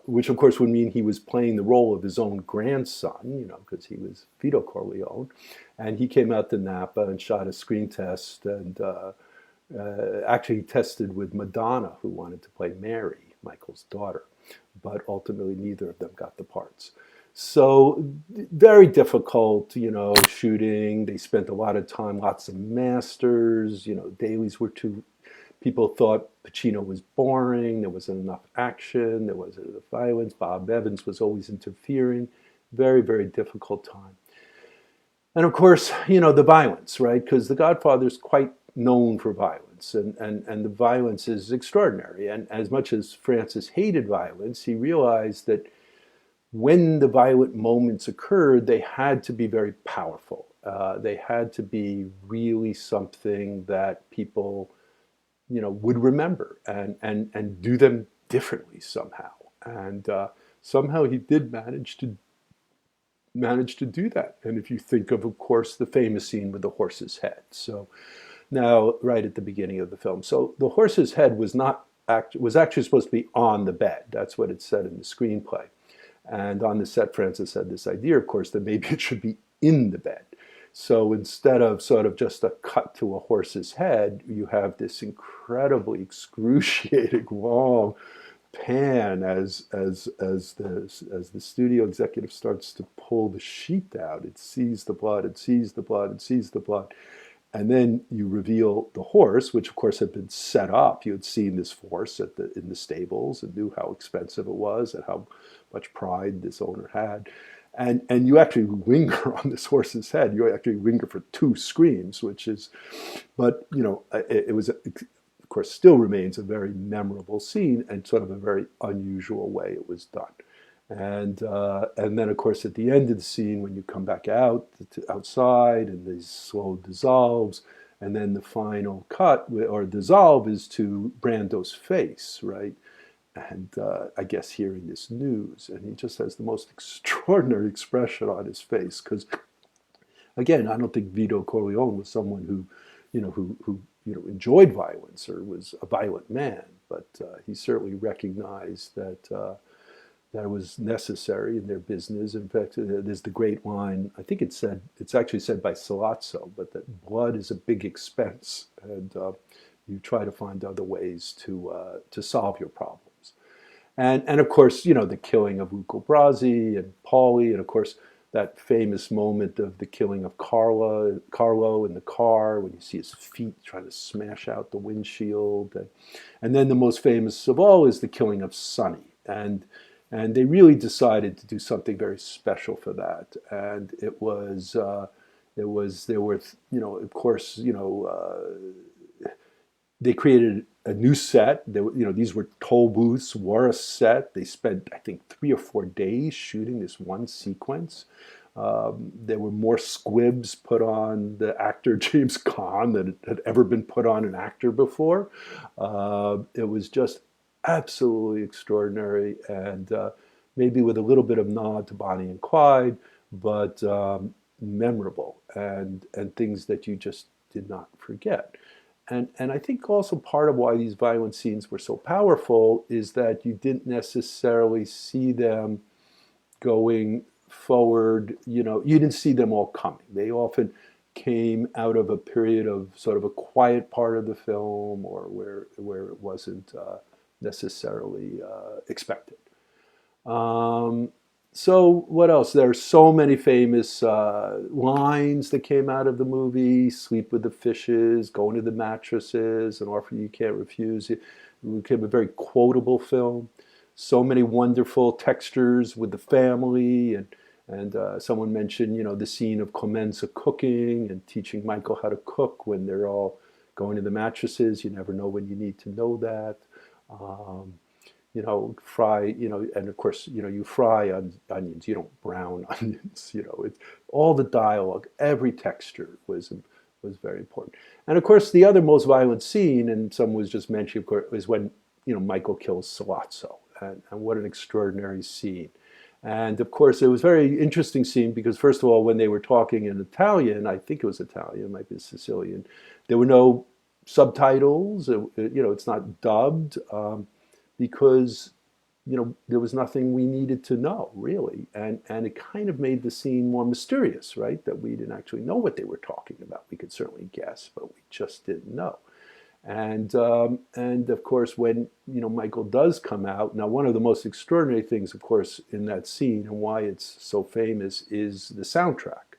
which of course would mean he was playing the role of his own grandson, because he was Vito Corleone. And he came out to Napa and shot a screen test, and actually tested with Madonna, who wanted to play Mary, Michael's daughter, but ultimately neither of them got the parts. So very difficult, shooting. They spent a lot of time, lots of masters, dailies were too, people thought Pacino was boring, there wasn't enough action, there wasn't enough violence, Bob Evans was always interfering. Very, very difficult time. And of course, the violence, right? Because The Godfather is quite known for violence, and the violence is extraordinary. And as much as Francis hated violence, he realized that when the violent moments occurred, they had to be very powerful. They had to be really something that people, would remember and do them differently somehow. And somehow he did manage to do that. And if you think of course, the famous scene with the horse's head. So now, right at the beginning of the film. So the horse's head was not was actually supposed to be on the bed. That's what it said in the screenplay. And on the set, Francis had this idea, of course, that maybe it should be in the bed. So instead of sort of just a cut to a horse's head, you have this incredibly excruciating long pan as the studio executive starts to pull the sheet down. It sees the blood, it sees the blood, it sees the blood. And then you reveal the horse, which of course had been set up. You had seen this horse in the stables and knew how expensive it was and how much pride this owner had. And you actually linger on this horse's head. You actually linger for 2 screams, which is, but it was, of course, still remains a very memorable scene and sort of a very unusual way it was done. And then, of course, at the end of the scene, when you come back outside and the slow dissolves, and then the final cut or dissolve is to Brando's face, right? And I guess hearing this news, and he just has the most extraordinary expression on his face because, again, I don't think Vito Corleone was someone who enjoyed violence or was a violent man, but he certainly recognized that it was necessary in their business. In fact, there's the great line, I think it's actually said by Sollozzo, but that blood is a big expense, and you try to find other ways to solve your problems. And of course, the killing of Luca Brasi and Paulie, and of course, that famous moment of the killing of Carlo in the car when you see his feet trying to smash out the windshield. And then the most famous of all is the killing of Sonny. And they really decided to do something very special for that. And there were, of course, they created a new set. These were toll booths, were a set. They spent, I think, 3 or 4 days shooting this one sequence. There were more squibs put on the actor James Caan than had ever been put on an actor before. It was just absolutely extraordinary, and maybe with a little bit of nod to Bonnie and Clyde, but memorable and things that you just did not forget. And I think also part of why these violent scenes were so powerful is that you didn't necessarily see them going forward. You didn't see them all coming. They often came out of a period of sort of a quiet part of the film, or where it wasn't necessarily expected. So what else? There are so many famous lines that came out of the movie: "Sleep with the fishes," "Go into the mattresses," "An offer you can't refuse." It became a very quotable film. So many wonderful textures with the family, and someone mentioned, the scene of Clemenza cooking and teaching Michael how to cook when they're all going to the mattresses. You never know when you need to know that. Fry, and of course, you fry onions, you don't brown onions, it's all the dialogue, every texture was very important. And of course, the other most violent scene, and someone was just mentioning, of course, is when, Michael kills Sollozzo, and what an extraordinary scene. And of course, it was a very interesting scene because, first of all, when they were talking in Italian, I think it was Italian, it might be Sicilian, there were no subtitles, it's not dubbed, because there was nothing we needed to know, really, and it kind of made the scene more mysterious, right? That we didn't actually know what they were talking about. We could certainly guess, but we just didn't know. And of course, when Michael does come out, now one of the most extraordinary things, of course, in that scene and why it's so famous is the soundtrack,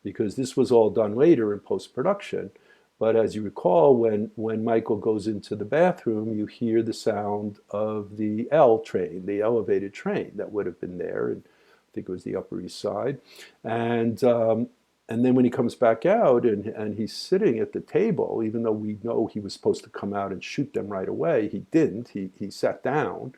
because this was all done later in post-production. But as you recall, when Michael goes into the bathroom, you hear the sound of the L train, the elevated train that would have been there, and I think it was the Upper East Side. And then when he comes back out and he's sitting at the table, even though we know he was supposed to come out and shoot them right away, he didn't. He sat down.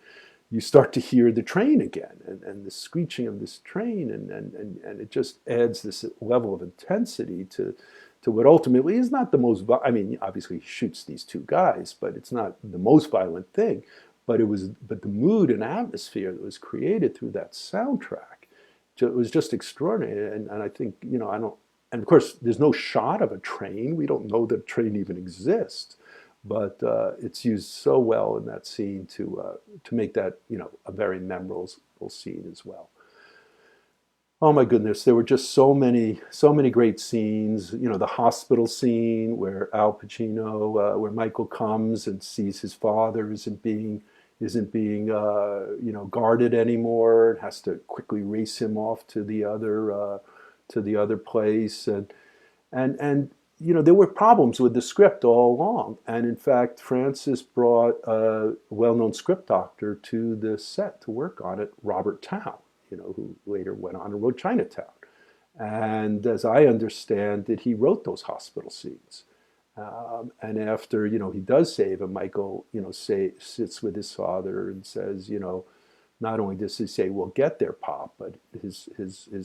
You start to hear the train again, and the screeching of this train, and it just adds this level of intensity to what ultimately is not the most, obviously he shoots these 2 guys, but it's not the most violent thing. But the mood and atmosphere that was created through that soundtrack, it was just extraordinary. And I think, and of course, there's no shot of a train. We don't know that a train even exists. but it's used so well in that scene to make that, a very memorable scene as well. Oh my goodness, there were just so many great scenes. The hospital scene where Al Pacino, where Michael comes and sees his father isn't being guarded anymore, and has to quickly race him off to the other place, and there were problems with the script all along. And in fact, Francis brought a well-known script doctor to the set to work on it, Robert Towne, who later went on and wrote Chinatown. And as I understand it, he wrote those hospital scenes. And after, he does save him, Michael, sits with his father and says, not only does he say, "We'll get there, Pop," but his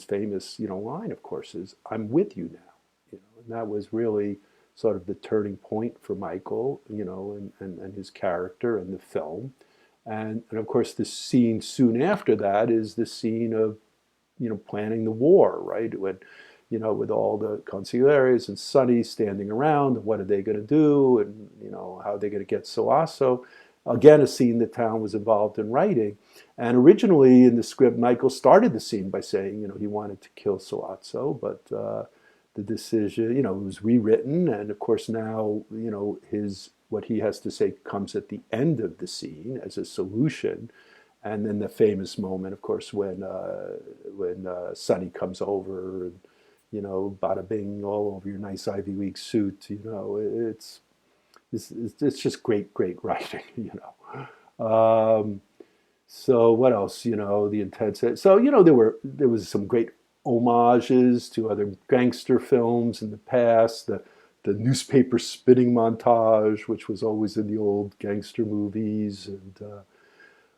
famous, line, of course, is, "I'm with you now." And that was really sort of the turning point for Michael, and his character and the film. And of course, the scene soon after that is the scene of, planning the war, right? With all the consigliaries and Sonny standing around, what are they going to do? And, how are they going to get Soasso? Again, a scene that Town was involved in writing. And originally in the script, Michael started the scene by saying, he wanted to kill Soasso, but the decision, it was rewritten. And of course now, what he has to say comes at the end of the scene as a solution. And then the famous moment, of course, when Sonny comes over and, bada bing all over your nice Ivy League suit. It's just great, great writing. So what else? The intense. So there was some great homages to other gangster films in the past. The newspaper spinning montage, which was always in the old gangster movies, and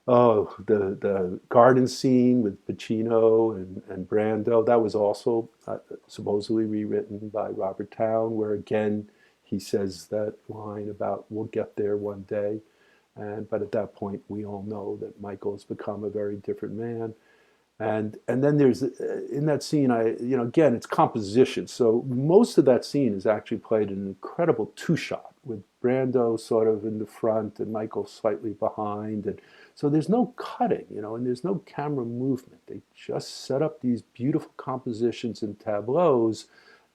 the garden scene with Pacino and Brando. That was also supposedly rewritten by Robert Towne, where again he says that line about, "We'll get there one day." But at that point, we all know that Michael has become a very different man. And then there's in that scene, again, it's composition. So most of that scene is actually played in an incredible two-shot with Brando sort of in the front and Michael slightly behind. And so there's no cutting, and there's no camera movement. They just set up these beautiful compositions and tableaus,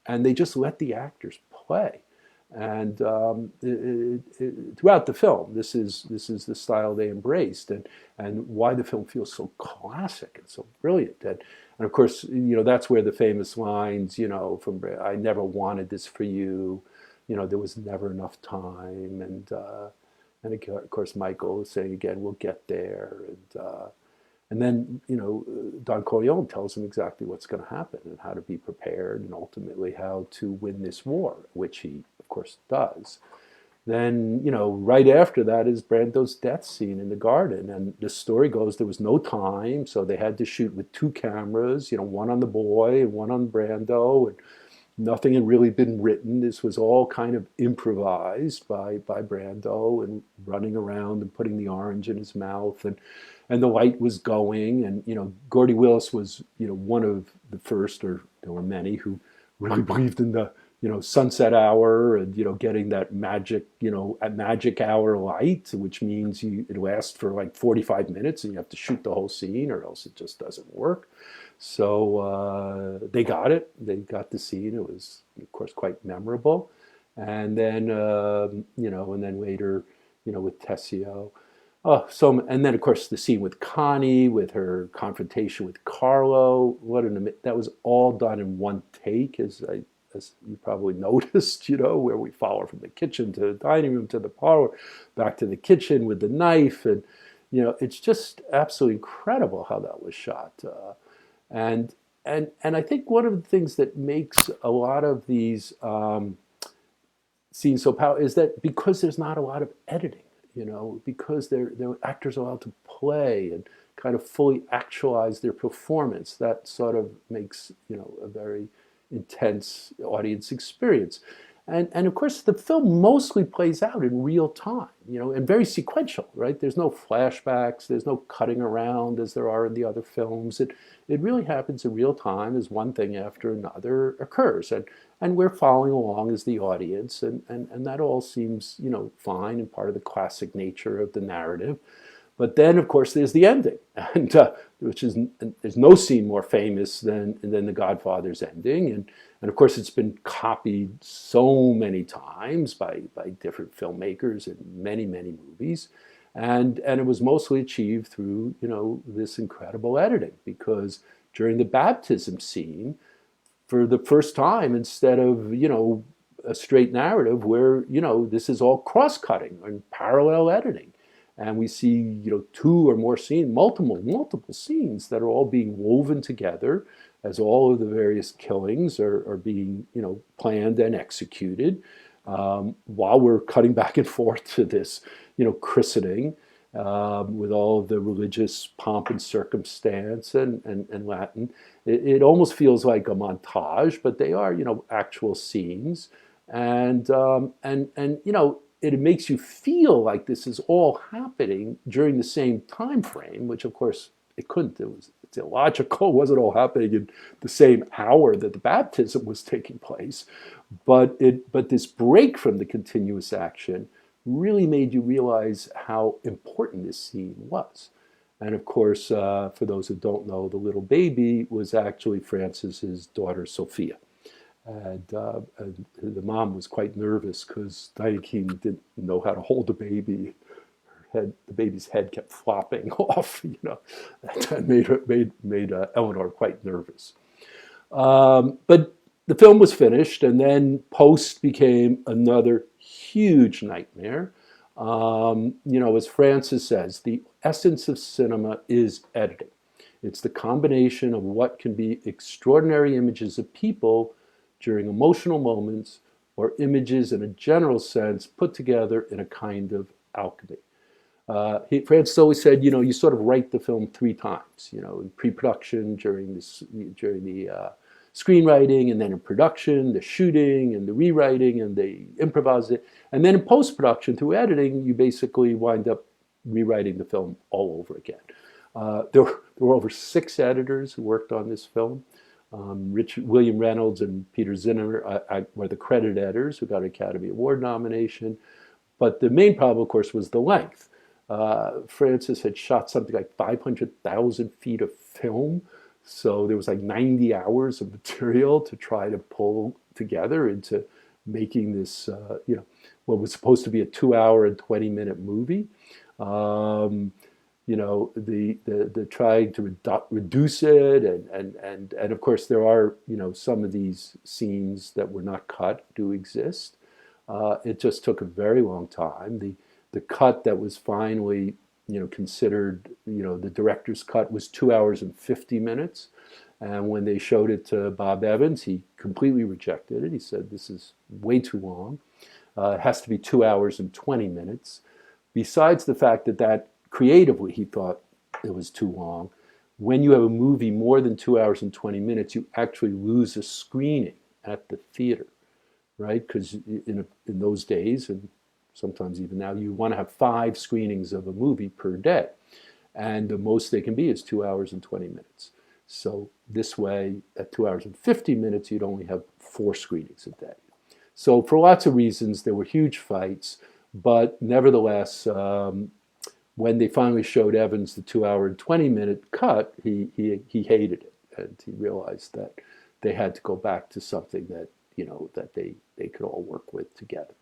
and they just let the actors play. And throughout the film, this is the style they embraced, and why the film feels so classic and so brilliant. And of course, that's where the famous lines, from "I never wanted this for you," there was never enough time, and of course Michael is saying again, "We'll get there," and then, Don Corleone tells him exactly what's going to happen and how to be prepared and ultimately how to win this war, which he, of course, does. Then, right after that is Brando's death scene in the garden. And the story goes there was no time, so they had to shoot with two cameras, one on the boy and one on Brando. And nothing had really been written. This was all kind of improvised by Brando, and running around and putting the orange in his mouth. And the light was going, and Gordy Willis was one of the first, or there were many, who really believed in the sunset hour and getting that magic at magic hour light, which means it lasts for like 45 minutes and you have to shoot the whole scene or else it just doesn't work. So they got it. They got the scene. It was, of course, quite memorable. And then and then later with Tessio. Oh, and then of course the scene with Connie, with her confrontation with Carlo. That was all done in one take, as you probably noticed, where we follow from the kitchen to the dining room to the parlor, back to the kitchen with the knife, and it's just absolutely incredible how that was shot. And I think one of the things that makes a lot of these scenes so powerful is that because there's not a lot of editing. Because they're actors allowed to play and kind of fully actualize their performance. That sort of makes, a very intense audience experience. And of course, the film mostly plays out in real time, and very sequential, right? There's no flashbacks, there's no cutting around as there are in the other films. It really happens in real time as one thing after another occurs. And we're following along as the audience, and that all seems, fine and part of the classic nature of the narrative. But then, of course, there's the ending, and which is there's no scene more famous than the Godfather's ending, and of course it's been copied so many times by different filmmakers in many movies, and it was mostly achieved through this incredible editing, because during the baptism scene, for the first time, instead of a straight narrative where this is all cross-cutting and parallel editing, and we see two or more scenes, multiple scenes that are all being woven together as all of the various killings are being planned and executed, while we're cutting back and forth to this christening, with all of the religious pomp and circumstance and Latin. It almost feels like a montage, but they are actual scenes, and it makes you feel like this is all happening during the same time frame, which of course it couldn't. It's illogical. It wasn't all happening in the same hour that the baptism was taking place. But this break from the continuous action really made you realize how important this scene was. And of course, for those who don't know, the little baby was actually Francis's daughter, Sophia. And the mom was quite nervous because Diane Keaton didn't know how to hold a baby. The baby's head kept flopping off, That made Eleanor quite nervous. But the film was finished, and then post became another huge nightmare. As Francis says, the essence of cinema is editing. It's the combination of what can be extraordinary images of people during emotional moments, or images in a general sense put together in a kind of alchemy. Francis always said, you sort of write the film three times, in pre-production, during the screenwriting, and then in production, the shooting and the rewriting and the improvise it. And then in post-production, through editing, you basically wind up rewriting the film all over again. There were over 6 editors who worked on this film. William Reynolds and Peter Zinner were the credit editors who got an Academy Award nomination. But the main problem, of course, was the length. Francis had shot something like 500,000 feet of film. So there was like 90 hours of material to try to pull together into making this, what was supposed to be a 2-hour and 20-minute movie. The trying to reduce it, and of course there are some of these scenes that were not cut do exist. It just took a very long time. The cut that was finally considered the director's cut was 2 hours and 50 minutes, and when they showed it to Bob Evans, he completely rejected it. He said, "This is way too long. It has to be 2 hours and 20 minutes." Besides the fact that creatively he thought it was too long, when you have a movie more than 2 hours and 20 minutes, you actually lose a screening at the theater, right? Because in those days, and sometimes even now, you want to have 5 screenings of a movie per day. And the most they can be is 2 hours and 20 minutes. So this way, at 2 hours and 50 minutes, you'd only have 4 screenings a day. So for lots of reasons, there were huge fights. But nevertheless, when they finally showed Evans the 2 hour and 20-minute cut, he hated it, and he realized that they had to go back to something that that they could all work with together.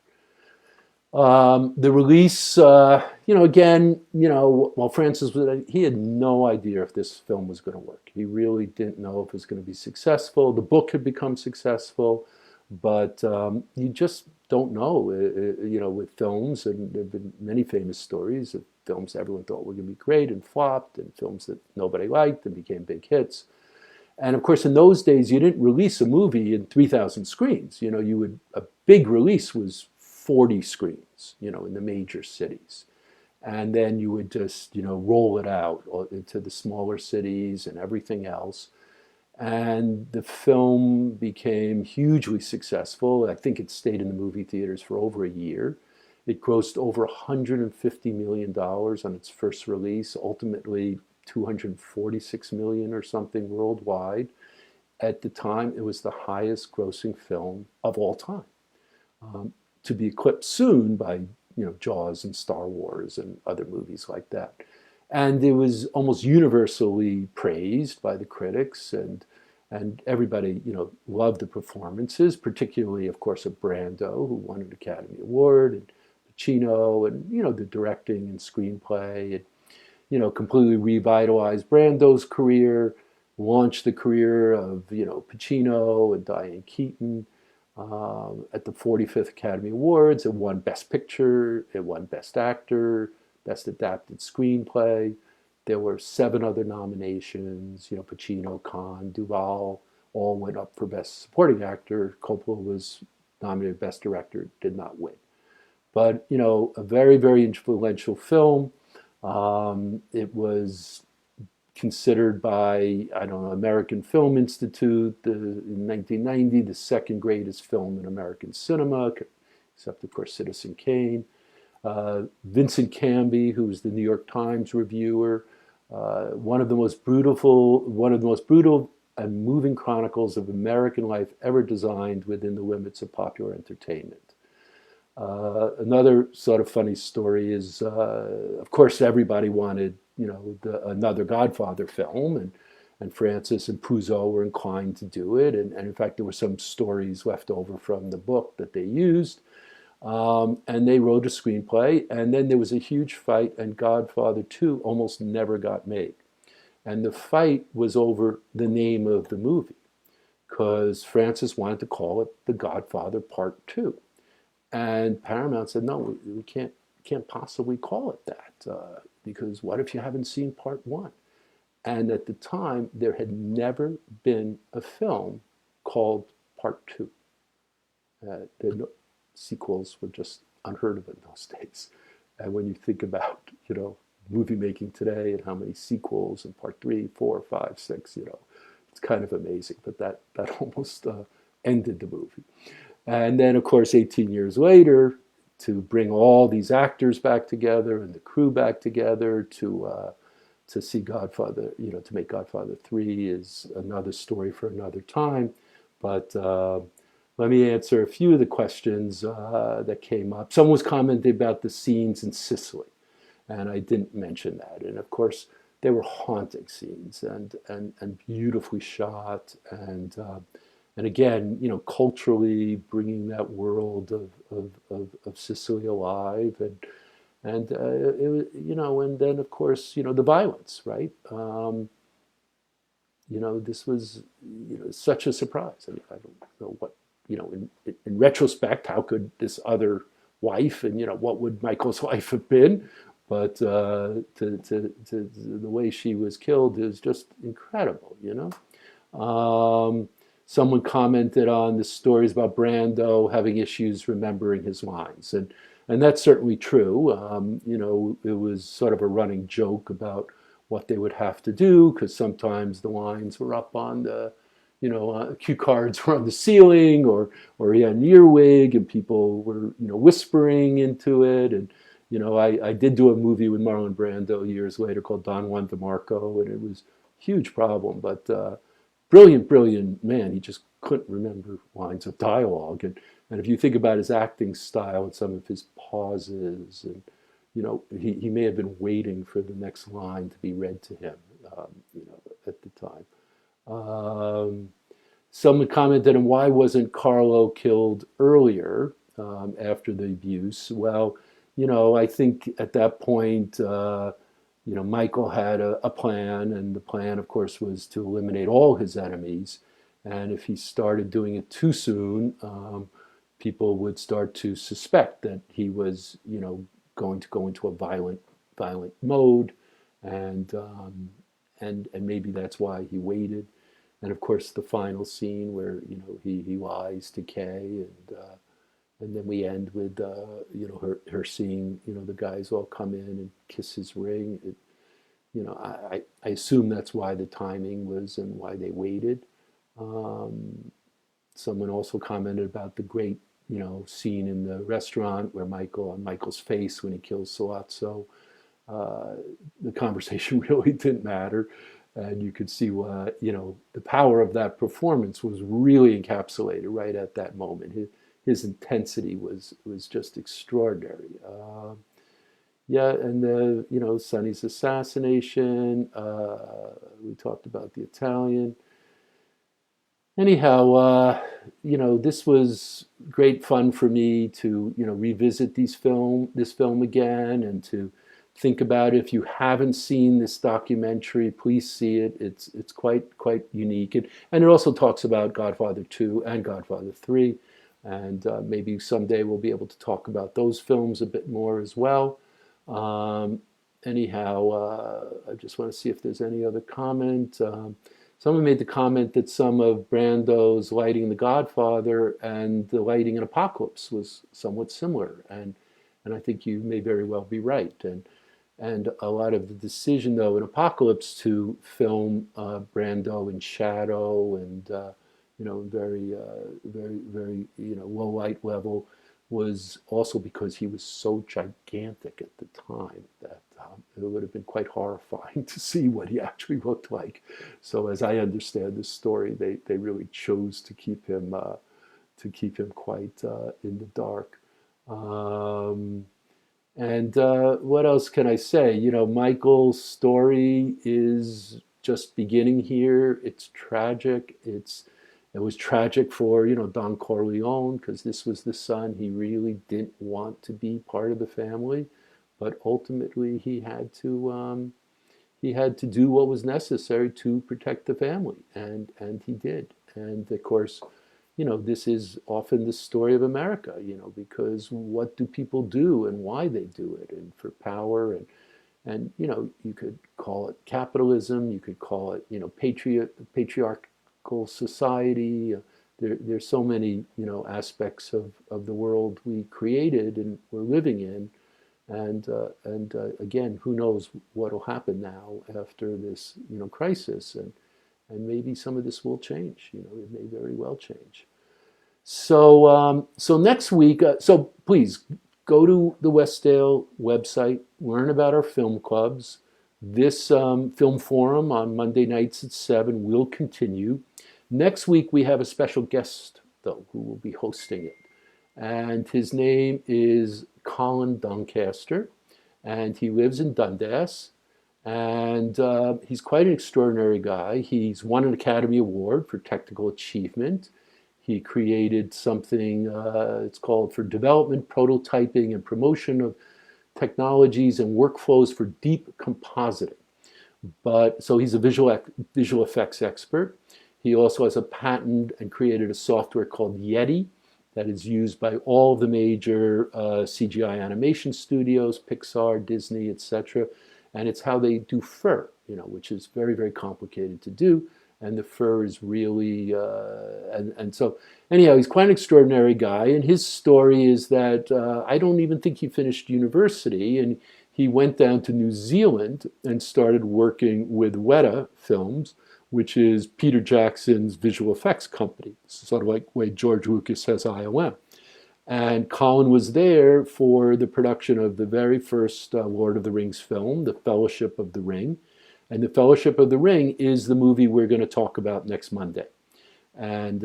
The release, again, while Francis he had no idea if this film was going to work. He really didn't know if it was going to be successful. The book had become successful, but you just don't know, with films, and there have been many famous stories of films everyone thought were going to be great and flopped, and films that nobody liked and became big hits. And of course, in those days, you didn't release a movie in 3,000 screens. A big release was 40 screens, in the major cities. And then you would just, roll it out into the smaller cities and everything else. And the film became hugely successful. I think it stayed in the movie theaters for over a year. It grossed over $150 million on its first release, ultimately 246 million or something worldwide. At the time, it was the highest grossing film of all time, to be eclipsed soon by Jaws and Star Wars and other movies like that. And it was almost universally praised by the critics, and everybody loved the performances, particularly of course of Brando, who won an Academy Award, and Pacino, and the directing and screenplay, and completely revitalized Brando's career, launched the career of Pacino and Diane Keaton. At the 45th Academy Awards, it won Best Picture, it won Best Actor, Best Adapted Screenplay. There were 7 other nominations. Pacino, Caan, Duvall all went up for Best Supporting Actor. Coppola was nominated Best Director, did not win. But a very, very influential film. It was considered by, I don't know, American Film Institute in 1990 the second greatest film in American cinema, except of course Citizen Kane. Vincent Canby, who was the New York Times reviewer, one of the most brutal and moving chronicles of American life ever designed within the limits of popular entertainment. Another sort of funny story is, of course, everybody wanted, another Godfather film, and Francis and Puzo were inclined to do it, and in fact, there were some stories left over from the book that they used, and they wrote a screenplay, and then there was a huge fight, and Godfather 2 almost never got made, and the fight was over the name of the movie, because Francis wanted to call it The Godfather Part 2. And Paramount said, no, we can't possibly call it that, because what if you haven't seen Part 1? And at the time, there had never been a film called Part 2. Sequels were just unheard of in those days. And when you think about, movie making today and how many sequels and Part 3, 4, 5, 6, it's kind of amazing. But that almost ended the movie. And then, of course, 18 years later, to bring all these actors back together and the crew back together to see Godfather, to make Godfather 3 is another story for another time. But let me answer a few of the questions that came up. Someone was commenting about the scenes in Sicily, and I didn't mention that. And of course, they were haunting scenes and beautifully shot, and again, culturally bringing that world of Sicily alive, and it was, and then of course, the violence, right? This was, such a surprise. I mean, I don't know what, in retrospect, how could this other wife, and what would Michael's life have been? But to the way she was killed is just incredible, Someone commented on the stories about Brando having issues remembering his lines, and that's certainly true. It was sort of a running joke about what they would have to do, because sometimes the lines were up on the, cue cards were on the ceiling, or he had an earwig, and people were, whispering into it, and I did do a movie with Marlon Brando years later called Don Juan DeMarco, and it was a huge problem, but. Brilliant man. He just couldn't remember lines of dialogue. And if you think about his acting style and some of his pauses, and, he may have been waiting for the next line to be read to him, at the time. Someone commented on why wasn't Carlo killed earlier after the abuse? Well, I think at that point, Michael had a plan, and the plan, of course, was to eliminate all his enemies. And if he started doing it too soon, people would start to suspect that he was, going to go into a violent mode, and maybe that's why he waited. And of course, the final scene where he lies to Kay, and then we end with her seeing the guys all come in and kiss his ring. I assume that's why the timing was and why they waited. Someone also commented about the great, scene in the restaurant where Michael's face when he kills Soazzo. Uh, the conversation really didn't matter, and you could see why, the power of that performance was really encapsulated right at that moment. His intensity was just extraordinary. Yeah, and Sonny's assassination. We talked about the Italian. Anyhow, this was great fun for me to, revisit this film again, and to think about it. If you haven't seen this documentary, please see it. It's quite unique, and it also talks about Godfather 2 and Godfather 3, and maybe someday we'll be able to talk about those films a bit more as well. Um, Anyhow, I just want to see if there's any other comment. Someone made the comment that some of Brando's lighting in The Godfather and the lighting in Apocalypse was somewhat similar, and I think you may very well be right. And a lot of the decision, though, in Apocalypse to film Brando in shadow and very low light level was also because he was so gigantic at the time that it would have been quite horrifying to see what he actually looked like. So, as I understand the story, they really chose to keep him quite in the dark. Um, and what else can I say? Michael's story is just beginning here. It's tragic. It was tragic for Don Corleone, because this was the son he really didn't want to be part of the family, but ultimately he had to do what was necessary to protect the family, and he did. And of course, this is often the story of America, because what do people do and why they do it, and for power, and you could call it capitalism, you could call it patriarchal society. There's so many aspects of the world we created and we're living in, and again, who knows what will happen now after this crisis, and maybe some of this will change. It may very well change. So next week, so please go to the Westdale website, learn about our film clubs. This film forum on Monday nights at 7 will continue. Next week, we have a special guest, though, who will be hosting it. And his name is Colin Doncaster, and he lives in Dundas. And he's quite an extraordinary guy. He's won an Academy Award for technical achievement. He created something, it's called for development, prototyping, and promotion of technologies and workflows for deep compositing. But so he's a visual effects expert. He also has a patent and created a software called Yeti that is used by all the major CGI animation studios, Pixar, Disney, etc. And it's how they do fur, which is very, very complicated to do. And the fur is really, and so anyhow, he's quite an extraordinary guy. And his story is that I don't even think he finished university, and he went down to New Zealand and started working with Weta Films, which is Peter Jackson's visual effects company, sort of like the way George Lucas has ILM. And Colin was there for the production of the very first Lord of the Rings film, The Fellowship of the Ring. And The Fellowship of the Ring is the movie we're going to talk about next Monday. And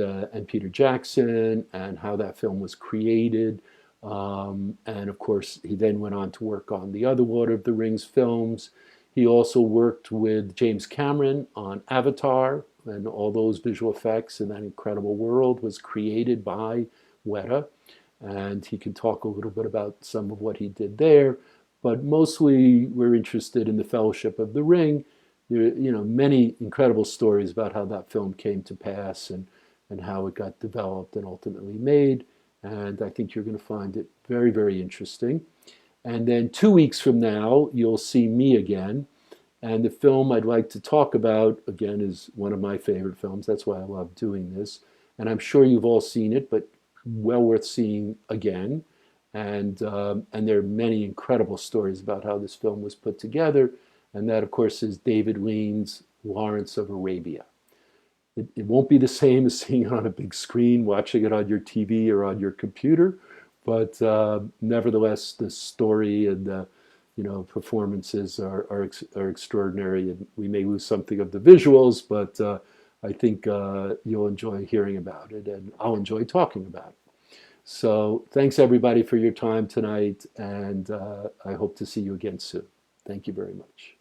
Peter Jackson and how that film was created. And of course, he then went on to work on the other Lord of the Rings films. He also worked with James Cameron on Avatar, and all those visual effects in that incredible world was created by Weta. And he can talk a little bit about some of what he did there. But mostly we're interested in The Fellowship of the Ring. There are many incredible stories about how that film came to pass, and how it got developed and ultimately made. And I think you're going to find it very, very interesting. And then 2 weeks from now, you'll see me again. And the film I'd like to talk about, again, is one of my favorite films. That's why I love doing this. And I'm sure you've all seen it, but well worth seeing again. And there are many incredible stories about how this film was put together. And that, of course, is David Lean's Lawrence of Arabia. it won't be the same as seeing it on a big screen, watching it on your TV or on your computer, but nevertheless, the story and the performances are extraordinary, and we may lose something of the visuals, but I think you'll enjoy hearing about it, and I'll enjoy talking about it. So thanks everybody for your time tonight, and I hope to see you again soon. Thank you very much.